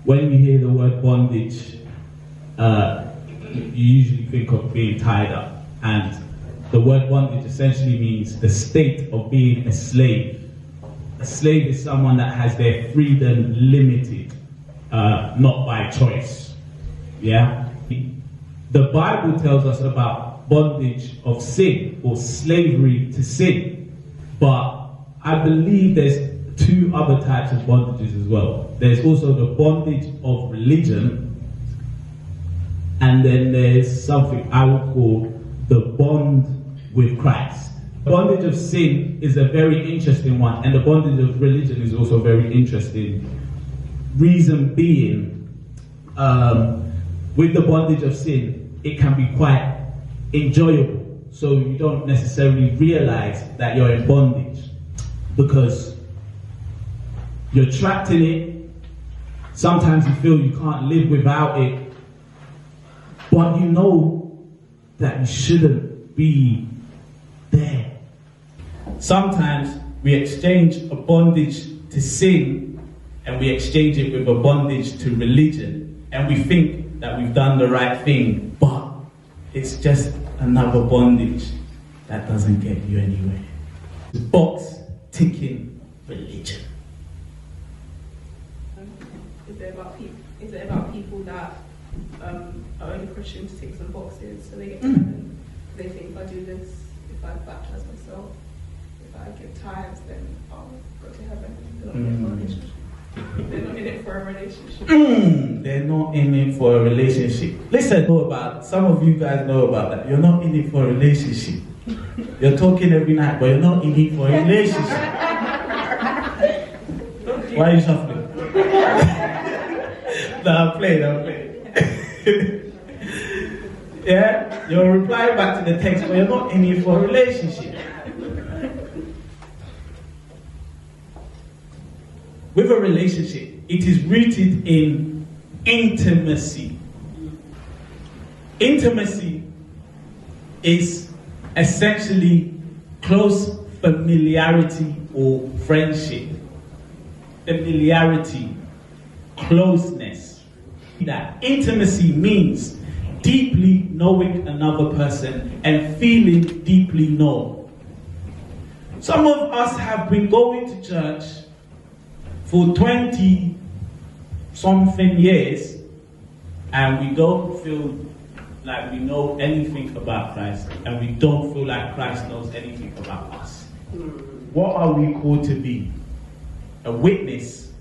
when you hear the word bondage, you usually think of being tied up. And the word bondage essentially means the state of being a slave. A slave is someone that has their freedom limited, not by choice. Yeah? The Bible tells us about bondage of sin, or slavery to sin. But I believe there's two other types of bondages as well. There's also the bondage of religion, and then there's something I would call the bond with Christ. Bondage of sin is a very interesting one, and the bondage of religion is also very interesting. Reason being, with the bondage of sin, it can be quite enjoyable. So you don't necessarily realize that you're in bondage because you're trapped in it. Sometimes you feel you can't live without it, but you know that you shouldn't be there. Sometimes we exchange a bondage to sin and we exchange it with a bondage to religion, and we think that we've done the right thing, but it's just another bondage that doesn't get you anywhere. It's box ticking religion. Is it about people that are only Christians to tick some boxes so they get to heaven? They think if I do this, if I baptize myself, if I give tithes, then I'll go to heaven. They're not in it for a relationship. They're not in it for a relationship. They're not in it for a relationship. Listen, know about it. Some of you guys know about that. You're not in it for a relationship. You're talking every night, but you're not in it for a relationship. Why are you shuffling? No, I'm playing. Yeah? You're replying back to the text, but you're not in it for a relationship. With a relationship, it is rooted in intimacy. Intimacy is essentially close familiarity or friendship. Familiarity, closeness. That intimacy means deeply knowing another person and feeling deeply known. Some of us have been going to church for 20 something years and we don't feel like we know anything about Christ, and we don't feel like Christ knows anything about us. What are we called to be? A witness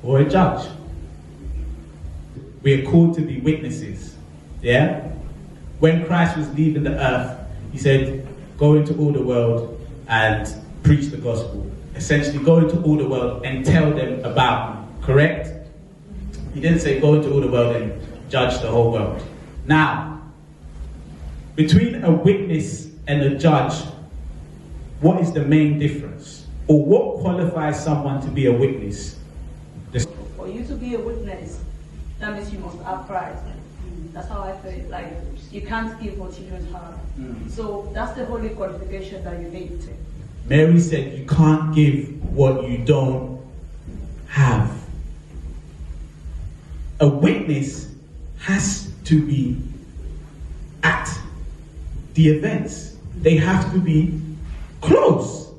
or a judge? We are called to be witnesses. Yeah? When Christ was leaving the earth, he said, go into all the world and preach the gospel. Essentially, go into all the world and tell them about me. Correct? He didn't say go into all the world and judge the whole world. Now, between a witness and a judge, what is the main difference? Or what qualifies someone to be a witness? For you to be a witness, that means you must have Christ. That's how I feel. Like, you can't give what you don't have. So that's the only qualification that you need. Mary said you can't give what you don't have. A witness has to be at the events. They have to be close.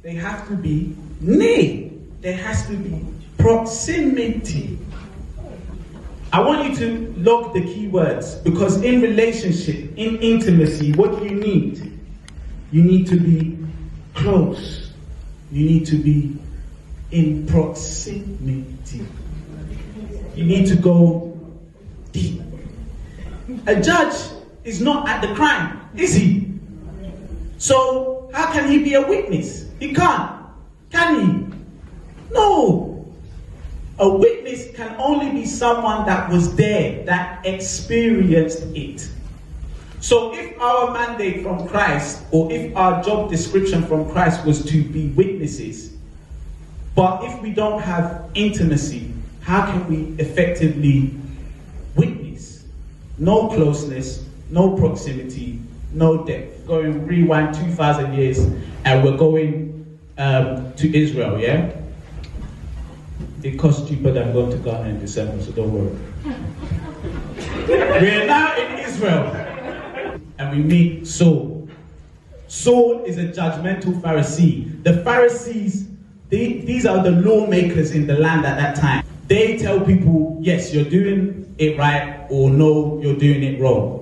They have to be near. There has to be proximity. I want you to log the key words, because in relationship, in intimacy, what do you need? You need to be close. You need to be in proximity. You need to go deep. A judge is not at the crime, is he? So how can he be a witness? He can't. Can he? No. A witness can only be someone that was there, that experienced it. So if our mandate from Christ, or if our job description from Christ was to be witnesses, but if we don't have intimacy, how can we effectively witness? No closeness, no proximity, no depth. Going rewind 2,000 years and we're going to Israel, yeah? It costs cheaper than going to Ghana in December, so don't worry. We're now in Israel, and we meet Saul. Saul is a judgmental Pharisee. The Pharisees, these are the lawmakers in the land at that time. They tell people, yes, you're doing it right, or no, you're doing it wrong.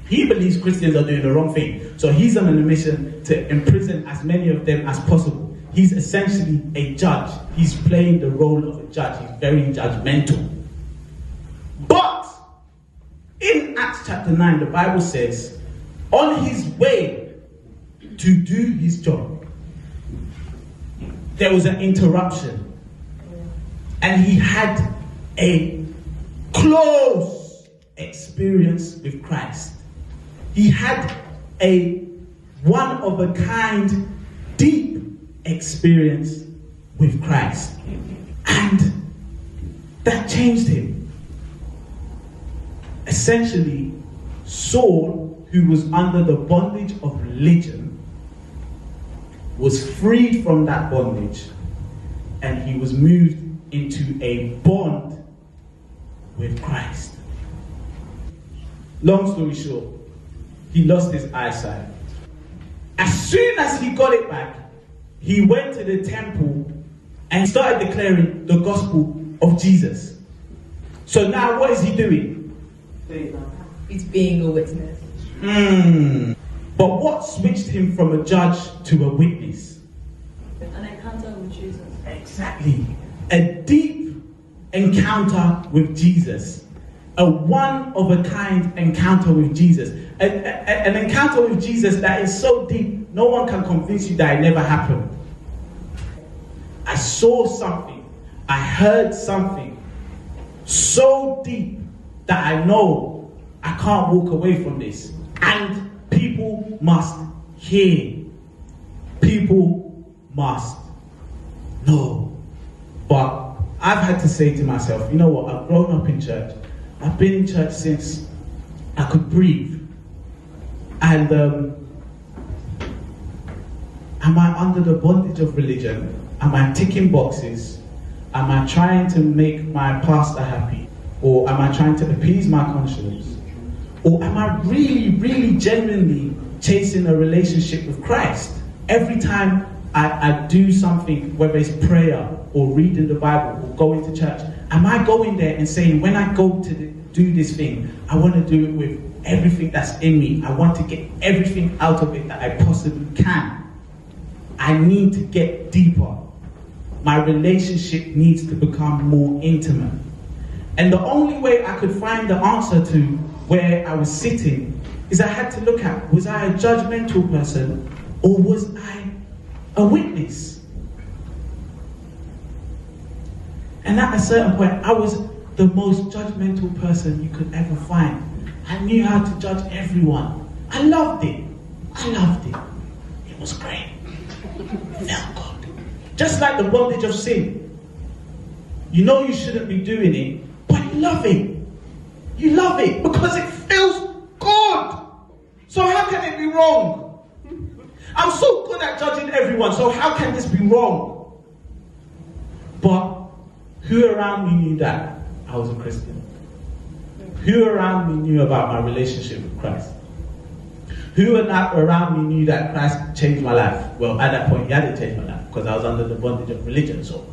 He believes Christians are doing the wrong thing. So he's on a mission to imprison as many of them as possible. He's essentially a judge. He's playing the role of a judge. He's very judgmental. But in Acts chapter 9, the Bible says, on his way to do his job, there was an interruption. And he had a close experience with Christ. He had a one-of-a-kind, deep experience with Christ. And that changed him. Essentially, Saul, who was under the bondage of religion, was freed from that bondage, and he was moved into a bond with Christ. Long story short, he lost his eyesight. As soon as he got it back, he went to the temple and started declaring the gospel of Jesus. So now what is he doing? He's being a witness. But what switched him from a judge to a witness? An encounter with Jesus. Exactly. A deep encounter with Jesus. A one-of-a-kind encounter with Jesus. An encounter with Jesus that is so deep, no one can convince you that it never happened. I saw something. I heard something so deep that I know I can't walk away from this. And people must hear. People must know. But I've had to say to myself, you know what, I've grown up in church. I've been in church since I could breathe. And am I under the bondage of religion? Am I ticking boxes? Am I trying to make my pastor happy? Or am I trying to appease my conscience? Or am I really, really genuinely chasing a relationship with Christ? Every time I do something, whether it's prayer or reading the Bible or going to church, am I going there and saying, when I go to do this thing, I want to do it with everything that's in me. I want to get everything out of it that I possibly can. I need to get deeper. My relationship needs to become more intimate. And the only way I could find the answer to where I was sitting is I had to look at, was I a judgmental person or was I a witness? And at a certain point, I was the most judgmental person you could ever find. I knew how to judge everyone. I loved it. I loved it. It was great. It felt good. Just like the bondage of sin. You know you shouldn't be doing it, but you love it. You love it because it feels good. So how can it be wrong? I'm so good at judging everyone, so how can this be wrong? But who around me knew that I was a Christian? Who around me knew about my relationship with Christ? Who around me knew that Christ changed my life? Well, at that point, he hadn't changed my life because I was under the bondage of religion. So